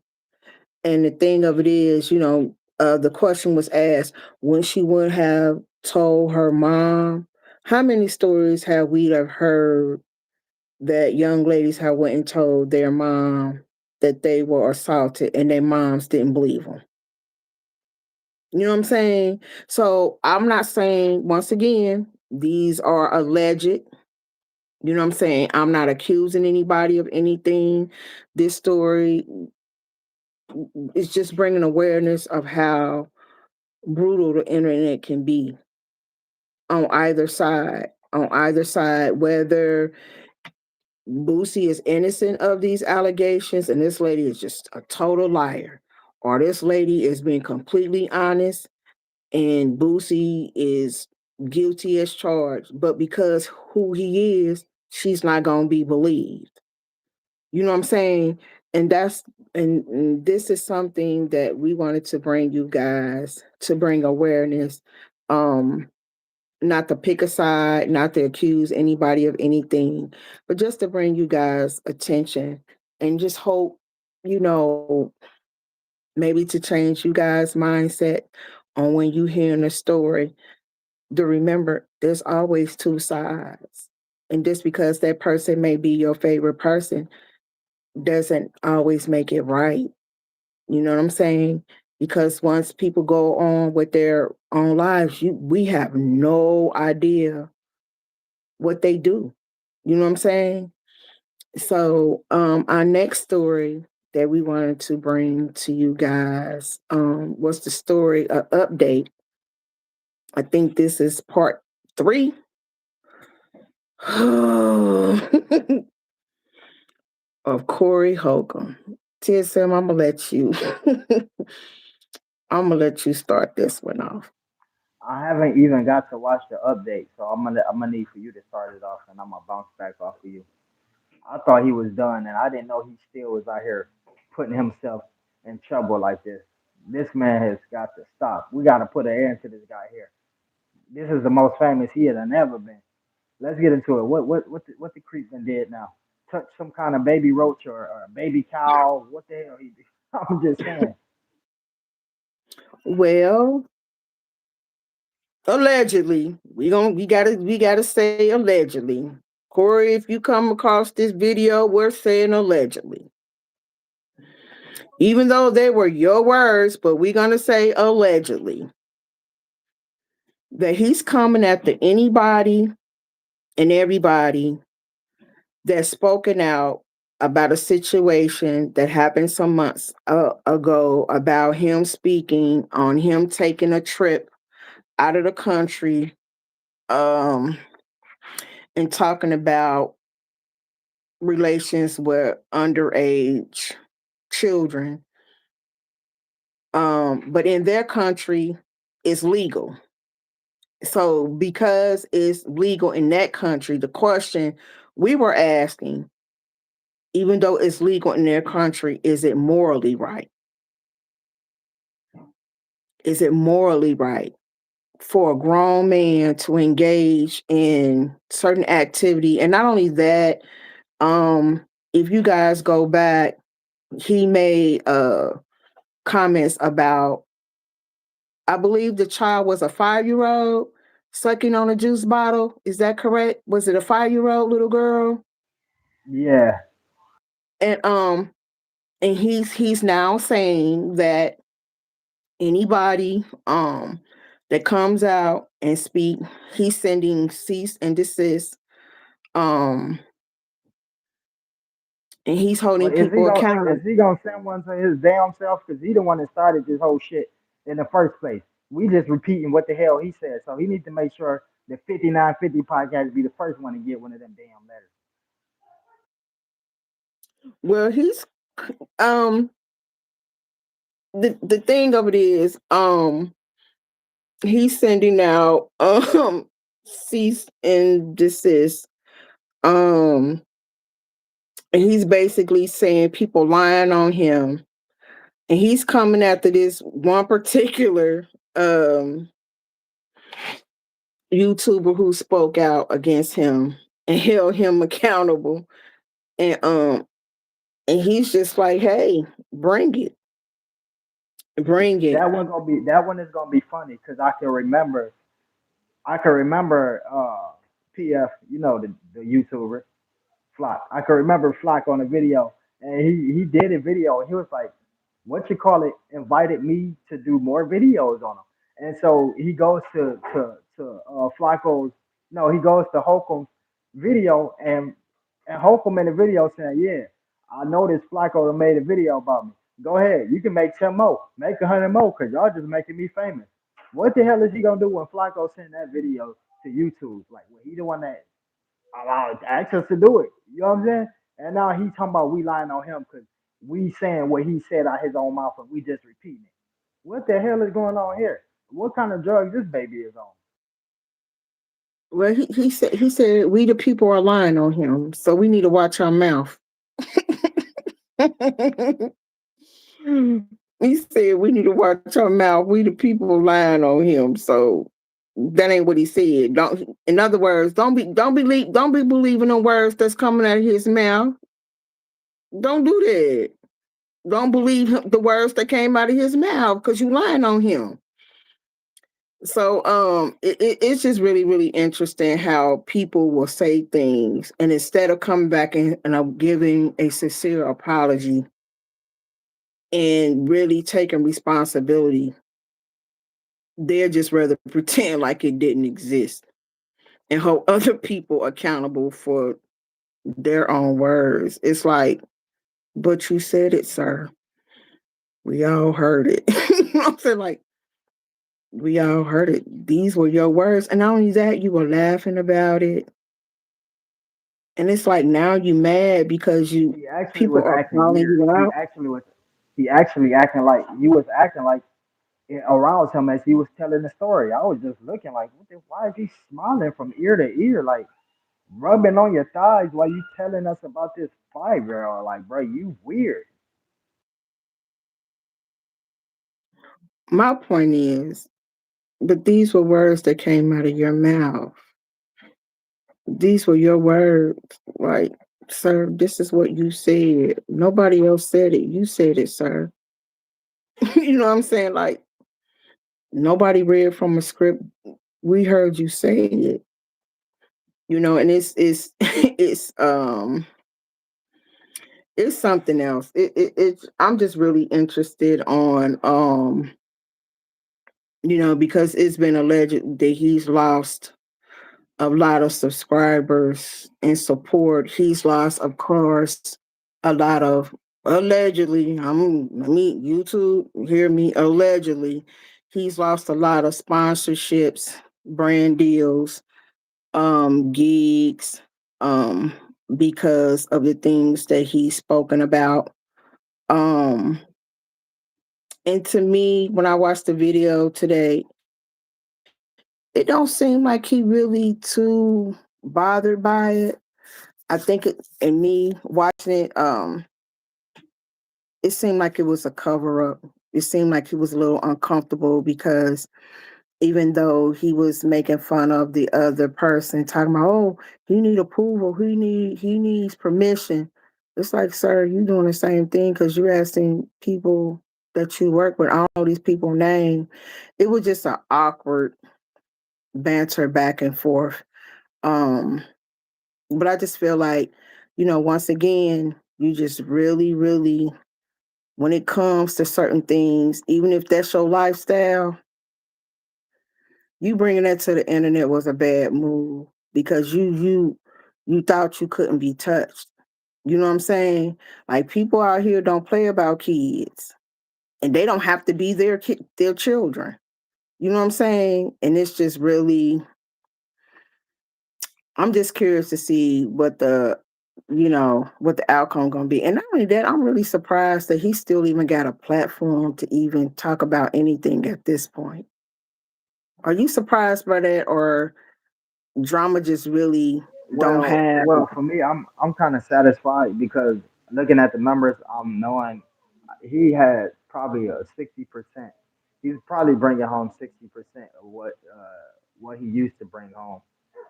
And the thing of it is, the question was asked when she would have told her mom. How many stories have we have heard that young ladies have went and told their mom that they were assaulted and their moms didn't believe them? You know what I'm saying? So I'm not saying, once again, these are alleged. You know what I'm saying? I'm not accusing anybody of anything. This story is just bringing awareness of how brutal the internet can be on either side. On either side, whether Boosie is innocent of these allegations and this lady is just a total liar, or this lady is being completely honest and Boosie is guilty as charged, but because who he is, she's not gonna be believed. You know what I'm saying? And and this is something that we wanted to bring you guys to bring awareness. Um, Not to pick a side, not to accuse anybody of anything, but just to bring you guys attention and just hope, you know, maybe to change you guys' mindset on when you hearing a story to remember there's always two sides. And just because that person may be your favorite person doesn't always make it right. You know what I'm saying? Because once people go on with their own lives, we have no idea what they do. You know what I'm saying? So our next story that we wanted to bring to you guys was the story update. I think this is part 3. Of Corey Holcomb. TSM, I'm gonna let you. I'm gonna let you start this one off. I haven't even got to watch the update, so I'm gonna need for you to start it off, and I'm gonna bounce back off of you. I thought he was done, and I didn't know he still was out here putting himself in trouble like this. This man has got to stop. We got to put an end to this guy here. This is the most famous he had ever been. Let's get into it. What the creep done did now? Touch some kind of baby roach or a baby cow? What the hell he did? I'm just saying. Well, allegedly, we gotta say allegedly. Corey, if you come across this video, we're saying allegedly. Even though they were your words, but we're gonna say allegedly that he's coming after anybody and everybody that's spoken out about a situation that happened some months ago about him speaking on him taking a trip out of the country um, and talking about relations with underage children. But in their country, it's legal. So, because it's legal in that country, the question we were asking, even though it's legal in their country, is it morally right? Is it morally right for a grown man to engage in certain activity? And not only that, if you guys go back, he made comments about, I believe the child was a 5-year old sucking on a juice bottle. Is that correct? Was it a 5-year old little girl? Yeah, And he's now saying that anybody that comes out and speak. He's sending cease and desist. Um, and he's holding But people is accountable. he gonna send one to his damn self? Because he the one that started this whole shit in the first place. We just repeating what the hell he said. So he needs to make sure the 5950 podcast be the first one to get one of them damn letters. Well, he's um the thing of it is he's sending out cease and desist. Um and he's basically saying people lying on him, and he's coming after this one particular YouTuber who spoke out against him and held him accountable. And he's just like, hey, bring it. Bring it. That one is gonna be funny because I can remember PF, you know the YouTuber. Flock. I can remember Flock on a video, and he did a video, and he was like, "What you call it?" Invited me to do more videos on him, and so he goes to Flacco's. No, he goes to Holcomb's video, and Holcomb in the video saying, "Yeah, I noticed Flacco made a video about me. Go ahead, you can make 10 more, make 100 more, cause y'all just making me famous." What the hell is he gonna do when Flacco send that video to YouTube? Like, well, he the one that allowed access to do it. You know what I'm saying? And now he talking about we lying on him because we saying what he said out his own mouth and we just repeating it. What the hell is going on here? What kind of drugs this baby is on? Well, he said we the people are lying on him, so we need to watch our mouth. He said we need to watch our mouth. We the people lying on him. So that ain't what he said. Don't. In other words, don't be believing the words that's coming out of his mouth. Don't do that. Don't believe the words that came out of his mouth because you lying on him. So it's just really interesting how people will say things, and instead of coming back and giving a sincere apology and really taking responsibility, they're just rather pretend like it didn't exist and hold other people accountable for their own words. It's like, but you said it, sir. We all heard it. You know what I'm saying? Like, we all heard it. These were your words. And not only that, you were laughing about it. And it's like now you mad because you He actually people was are acting calling weird. you out. He actually acting like you was acting like it aroused him as he was telling the story. I was just looking like, why is he smiling from ear to ear, like rubbing on your thighs while you telling us about this 5 year old? Like, bro, you weird. My point is, but these were words that came out of your mouth. These were your words. Like, sir, this is what you said. Nobody else said it. You said it, sir. You know what I'm saying? Like, nobody read from a script. We heard you say it. You know, and it's it's something else. It's I'm just really interested on because it's been alleged that he's lost a lot of subscribers and support. He's lost, of course, a lot of allegedly. YouTube, hear me, allegedly. He's lost a lot of sponsorships, brand deals, gigs, um, because of the things that he's spoken about. Um, and to me, when I watched the video today, it don't seem like he really too bothered by it. I think in me watching it, it seemed like it was a cover up. It seemed like he was a little uncomfortable because even though he was making fun of the other person, talking about, oh, he need approval, he needs permission. It's like, sir, you doing the same thing because you're asking people that you work with. I don't know these people name. It was just an awkward banter back and forth. Um, but I just feel like, once again, you just really, when it comes to certain things, even if that's your lifestyle, You bringing that to the internet was a bad move because you thought you couldn't be touched. You know what I'm saying? Like people out here don't play about kids, and they don't have to be their children. You know what I'm saying? And it's just really, I'm just curious to see what what the outcome gonna be. And not only that, I'm really surprised that he still even got a platform to even talk about anything at this point. Are you surprised by that, or drama just really don't have? For me, I'm kind of satisfied because looking at the numbers, I'm knowing he had probably a 60%. He's probably bringing home 60% of what he used to bring home,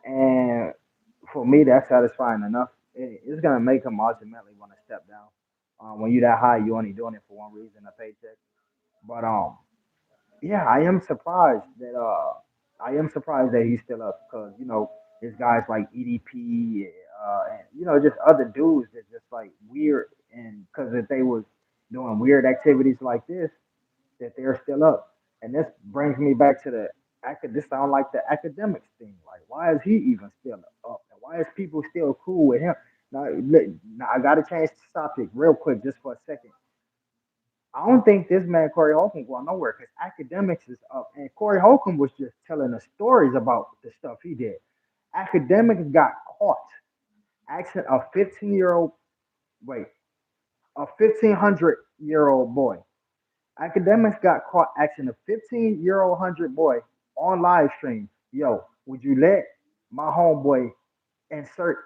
and for me, that's satisfying enough. It's gonna make him ultimately want to step down. When you that high, you only doing it for one reason, a paycheck. But yeah, I am surprised that he's still up because there's guys like EDP, and just other dudes that just like weird, and because if they was doing weird activities like this, that they're still up. And this brings me back to this sound like the academics thing. Like, why is he even still up? And why is people still cool with him? Now, now I got to change the topic real quick just for a second. I don't think this man Corey Holcomb going nowhere because academics is up, and Corey Holcomb was just telling us stories about the stuff he did. Academics got caught asking a 15-year-old, wait, a 1,500-year-old boy. Academics got caught asking a 15-year-old hundred boy on live stream, "Yo, would you let my homeboy insert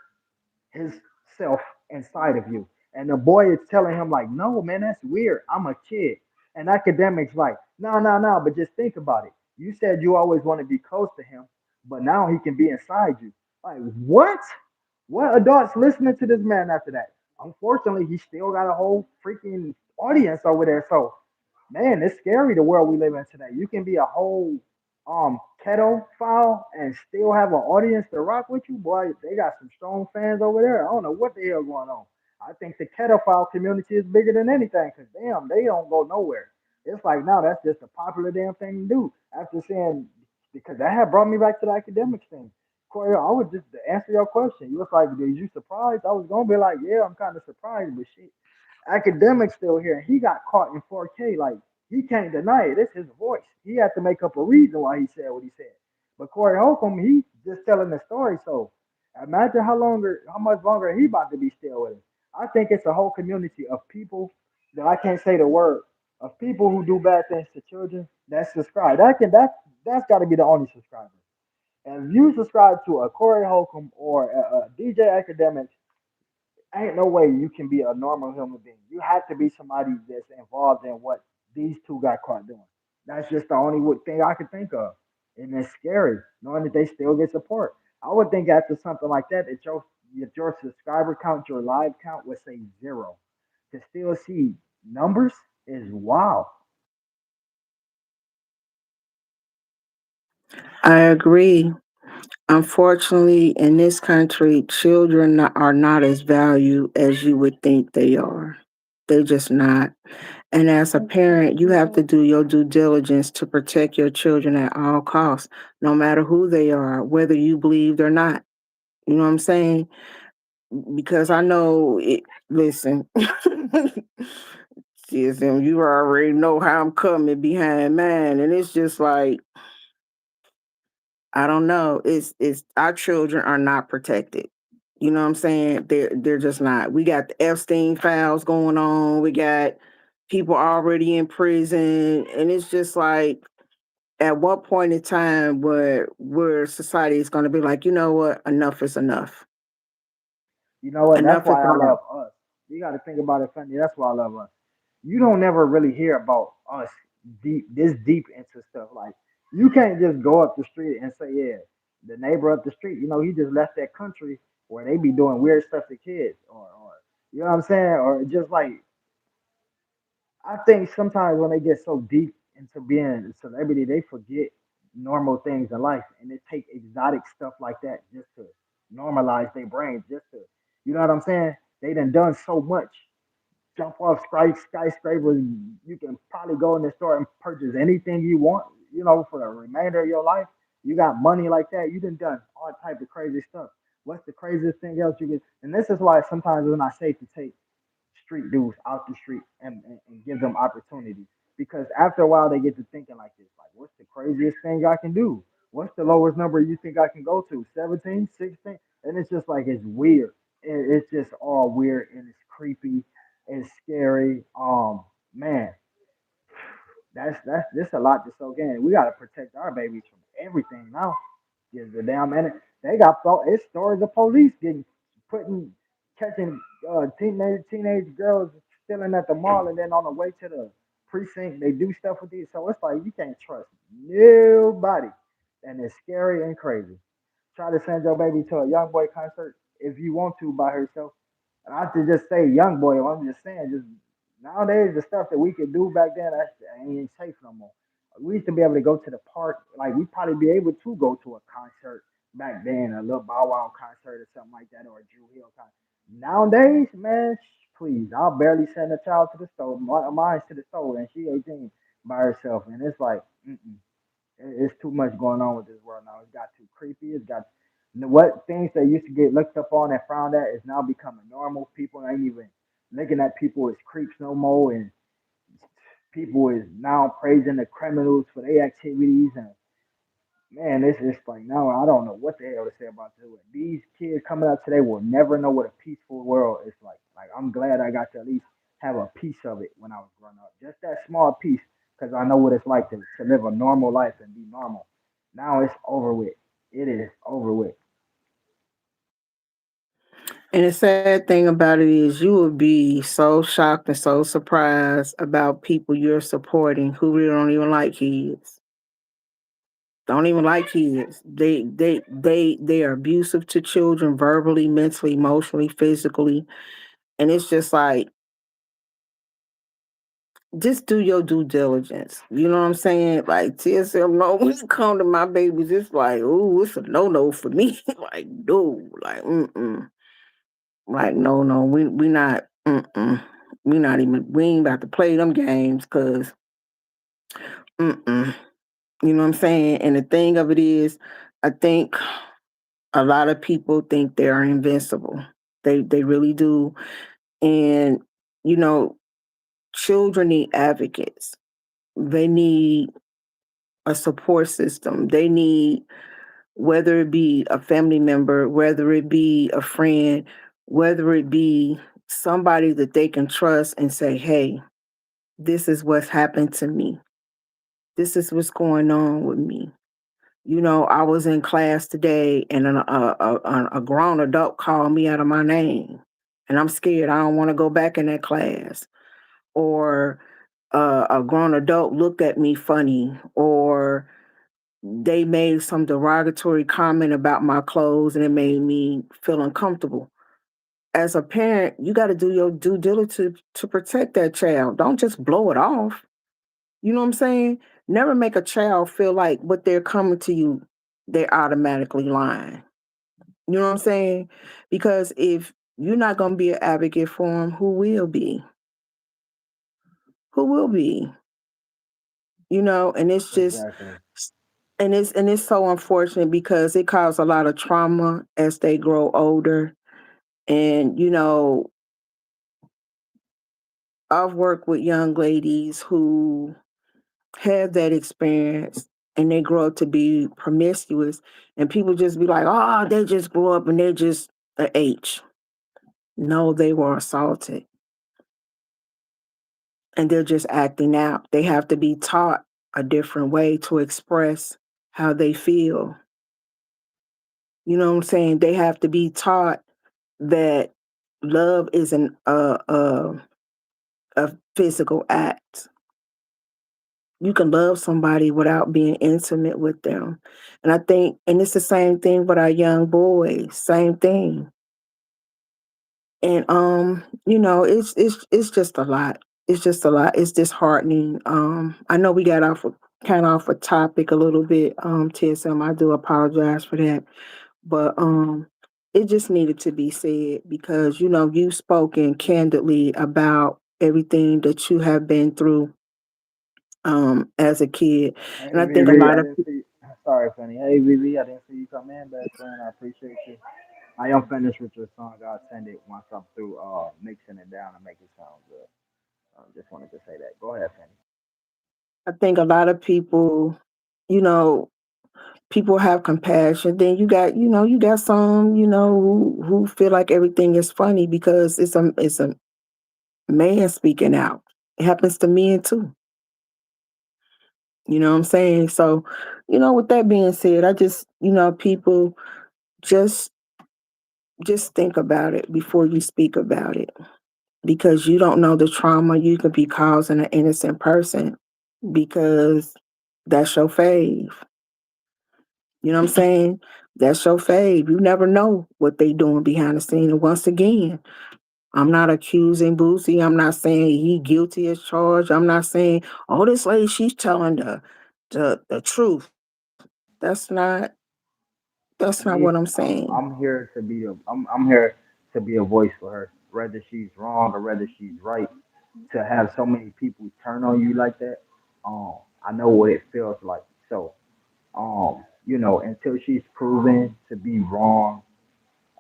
his self inside of you?" And the boy is telling him like, "No, man, that's weird. I'm a kid." And academics like, "No, no, no. But just think about it. You said you always want to be close to him, but now he can be inside you." Like what? What adults listening to this man after that? Unfortunately, he still got a whole freaking audience over there. So man, it's scary the world we live in today. You can be a whole pedophile and still have an audience to rock with you. Boy, they got some strong fans over there. I don't know what the hell going on. I think the pedophile community is bigger than anything because damn, they don't go nowhere. It's like now that's just a popular damn thing to do. After saying because that had brought me back to the academics thing. Corey, I was just to answer your question. You was like, "Did you surprised?" I was gonna be like, "Yeah, I'm kind of surprised," but shit, academics still here. He got caught in 4K. Like he can't deny it. It's his voice. He had to make up a reason why he said what he said. But Corey Holcomb, he just telling the story. So imagine how much longer he about to be still with him. I think it's a whole community of people that I can't say the word of people who do bad things to children that subscribe. That's got to be the only subscriber. And if you subscribe to a Corey Holcomb or a DJ Academics, ain't no way you can be a normal human being. You have to be somebody that's involved in what these two got caught doing. That's just the only thing I could think of. And it's scary knowing that they still get support. I would think after something like that, your subscriber count, your live count would say zero. To still see numbers is wow. I agree. Unfortunately, in this country, children are not as valued as you would think they are. They're just not. And as a parent, you have to do your due diligence to protect your children at all costs, no matter who they are, whether you believed or not. You know what I'm saying? Because I know it. Listen, TSM, you already know how I'm coming behind mine, and it's just like I don't know. It's our children are not protected. You know what I'm saying? They're just not. We got the Epstein files going on. We got people already in prison, and it's just like at what point in time where society is going to be like, you know what, enough is enough. You know what? That's Enough is why I enough. love us. You got to think about it, Fendi. That's why I love us. You don't never really hear about us deep into stuff. Like you can't just go up the street and say, yeah, the neighbor up the street, he just left that country where they be doing weird stuff to kids, or you know what I'm saying, or just like I think sometimes when they get so deep into being a celebrity, they forget normal things in life, and they take exotic stuff like that just to normalize their brains, just to, you know what I'm saying? They done so much. Jump off skyscrapers. You can probably go in the store and purchase anything you want, for the remainder of your life. You got money like that. You done all type of crazy stuff. What's the craziest thing else you get? And this is why sometimes it's not safe to take street dudes out the street and give them opportunities. Because after a while, they get to thinking like this, like, what's the craziest thing I can do? What's the lowest number you think I can go to? 17, 16? And it's just like, it's weird. It's just all weird and it's creepy. It's scary. Man, that's this a lot to soak in. We gotta protect our babies from everything now. Just the damn and they got it's stories of police getting putting catching teenage girls stealing at the mall and then on the way to the precinct they do stuff with these. So it's like you can't trust nobody, and it's scary and crazy. Try to send your baby to a young boy concert if you want to by herself. And I have to just say young boy. I'm just saying, just nowadays the stuff that we could do back then, that ain't safe no more. We used to be able to go to the park, like we probably be able to go to a concert back then, a little Bow Wow concert or something like that, or a Drew Hill concert. Nowadays, man, please, I'll barely send a child to the store, mine's to the store, and she 18 by herself, and it's like, it's too much going on with this world now. It got too creepy. It's got what things that used to get looked up on and frowned at is now becoming normal. People ain't even looking at people as creeps no more, and people is now praising the criminals for their activities. And man, it's just like now I don't know what the hell to say about this. These kids coming up today will never know what a peaceful world is like. Like I'm glad I got to at least have a piece of it when I was growing up, just that small piece, because I know what it's like to live a normal life and be normal. Now it's over with. It is over with. And the sad thing about it is you will be so shocked and so surprised about people you're supporting who really don't even like kids. Don't even like kids. They are abusive to children verbally, mentally, emotionally, physically. And it's just like just do your due diligence. You know what I'm saying? Like TSM, no, when you come to my babies, it's like, oh, it's a no for me. Like, no, like, like, no, we not, we not even, we ain't about to play them games because, mm-mm. You know what I'm saying? And the thing of it is, I think a lot of people think they are invincible. They really do. And, you know, children need advocates. They need a support system. They need, whether it be a family member, whether it be a friend, whether it be somebody that they can trust and say, hey, this is what's happened to me. This is what's going on with me. You know, I was in class today and a grown adult called me out of my name. And I'm scared. I don't want to go back in that class. Or a grown adult looked at me funny. Or they made some derogatory comment about my clothes and it made me feel uncomfortable. As a parent, you got to do your due diligence to protect that child. Don't just blow it off. You know what I'm saying? Never make a child feel like what they're coming to you, they're automatically lying. You know what I'm saying? Because if you're not going to be an advocate for them, who will be? Who will be? You know, and it's just, Exactly. and it's so unfortunate because it causes a lot of trauma as they grow older. And you know, I've worked with young ladies who have that experience and they grow up to be promiscuous, and people just be like, oh, they just grew up and they're just a H. No, they were assaulted and they're just acting out. They have to be taught a different way to express how they feel. You know what I'm saying? They have to be taught that love isn't a physical act. You can love somebody without being intimate with them. And I think, and it's the same thing with our young boys, same thing. And you know, it's just a lot. It's just a lot. It's disheartening. I know we got off kind of off a topic a little bit, TSM. I do apologize for that. But it just needed to be said because you know you've spoken candidly about everything that you have been through as a kid. Hey, And I think a Vivi, lot I of didn't see. Sorry, Fanny. Hey, VV, I didn't see you come in, best friend. I appreciate you. I am finished with your song. I'll send it once I'm through mixing it down and make it sound good. Just wanted to say that. Go ahead, Fanny. I think a lot of people, you know, people have compassion. Then you got some, who feel like everything is funny because it's a man speaking out. It happens to men too. You know what I'm saying? So, with that being said, I just, people just just think about it before you speak about it because you don't know the trauma you could be causing an innocent person because that's your fave. You know what I'm saying? That's your fave. You never know what they doing behind the scene. And once again, I'm not accusing Boosie. I'm not saying he guilty as charged. I'm not saying, oh, this lady, she's telling the truth. That's not what I'm Me, saying. I'm here to be I'm here to be a voice for her, whether she's wrong or whether she's right. To have so many people turn on you like that, um, I know what it feels like. So, until she's proven to be wrong,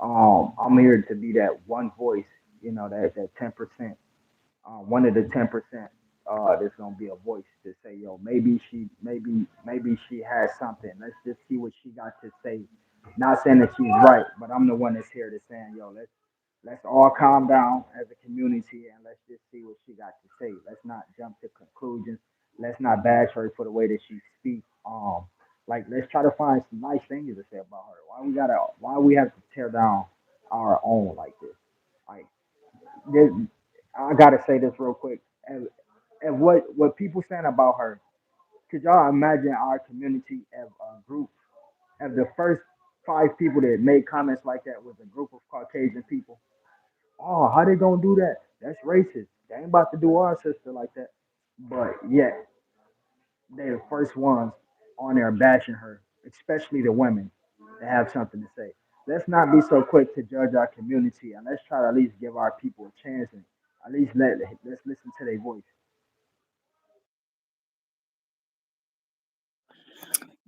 I'm here to be that one voice, that 10%, one of the 10%, there's gonna be a voice to say, yo, maybe she has something. Let's just see what she got to say. Not saying that she's right, but I'm the one that's here to saying, yo, let's all calm down as a community and let's just see what she got to say. Let's not jump to conclusions. Let's not bash her for the way that she speaks. Like let's try to find some nice things to say about her. Why we have to tear down our own like this? Like this, I gotta say this real quick. And what people saying about her? Could y'all imagine our community as a group, as the first five people that made comments like that was a group of Caucasian people? Oh, how they gonna do that? That's racist. They ain't about to do our sister like that. But yet they're the first ones on there bashing her, especially the women that have something to say. Let's not be so quick to judge our community, and let's try to at least give our people a chance and at least let's listen to their voice.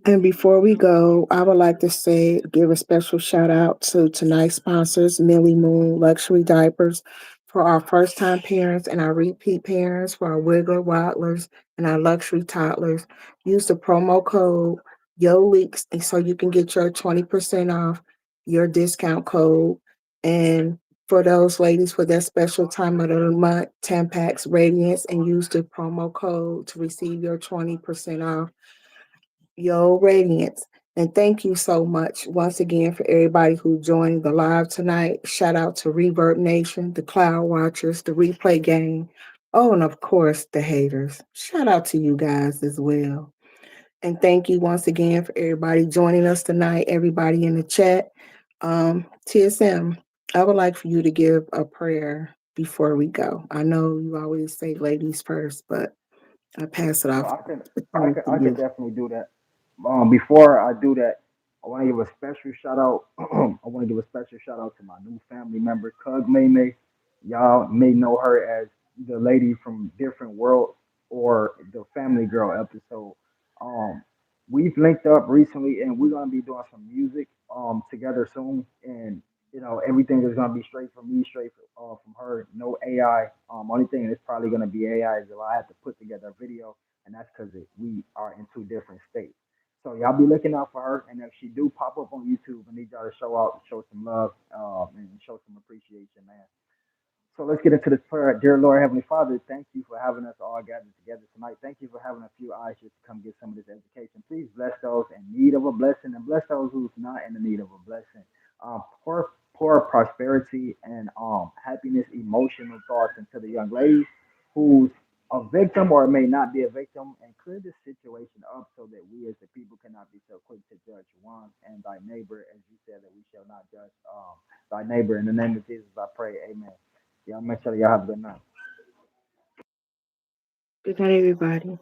And before we go, I would like to give a special shout out to tonight's sponsors, Millie Moon Luxury Diapers, for our first time parents and our repeat parents, for our Wiggler Waddlers and our luxury toddlers. Use the promo code YOLEAKS and so you can get your 20% off your discount code. And for those ladies for that special time of the month, Tampax Radiance, and use the promo code to receive your 20% off your radiance. And thank you so much once again for everybody who joined the live tonight. Shout out to Reverb Nation, the Cloud Watchers, the Replay Gang. Oh, and of course, the haters. Shout out to you guys as well. And thank you once again for everybody joining us tonight, everybody in the chat. TSM, I would like for you to give a prayer before we go. I know you always say ladies first, but I pass it So off the time to I could you. definitely do that. Before I do that, I want to give a special shout out. I want to give a special shout out to my new family member, Cug May May. Y'all may know her as the lady from Different World or the Family Girl episode. Um, we've linked up recently, and we're gonna be doing some music together soon. And everything is gonna be straight from me, straight from her. No AI. Only thing that's probably gonna be AI is if I have to put together a video, and that's because we are in two different states. So y'all be looking out for her, and if she do pop up on YouTube, I need y'all to show out, show some love, and show some appreciation, man. So let's get into this prayer. Dear Lord, Heavenly Father, thank you for having us all gathered together tonight. Thank you for having a few eyes just to come get some of this education. Please bless those in need of a blessing and bless those who's not in the need of a blessing. Pour prosperity and happiness, emotional thoughts into the young lady who's a victim or may not be a victim, and clear this situation up so that we as the people cannot be so quick to judge one and thy neighbor, as you said that we shall not judge thy neighbor. In the name of Jesus, I pray. Amen. Y'all make sure y'all have a good night. Good night, everybody.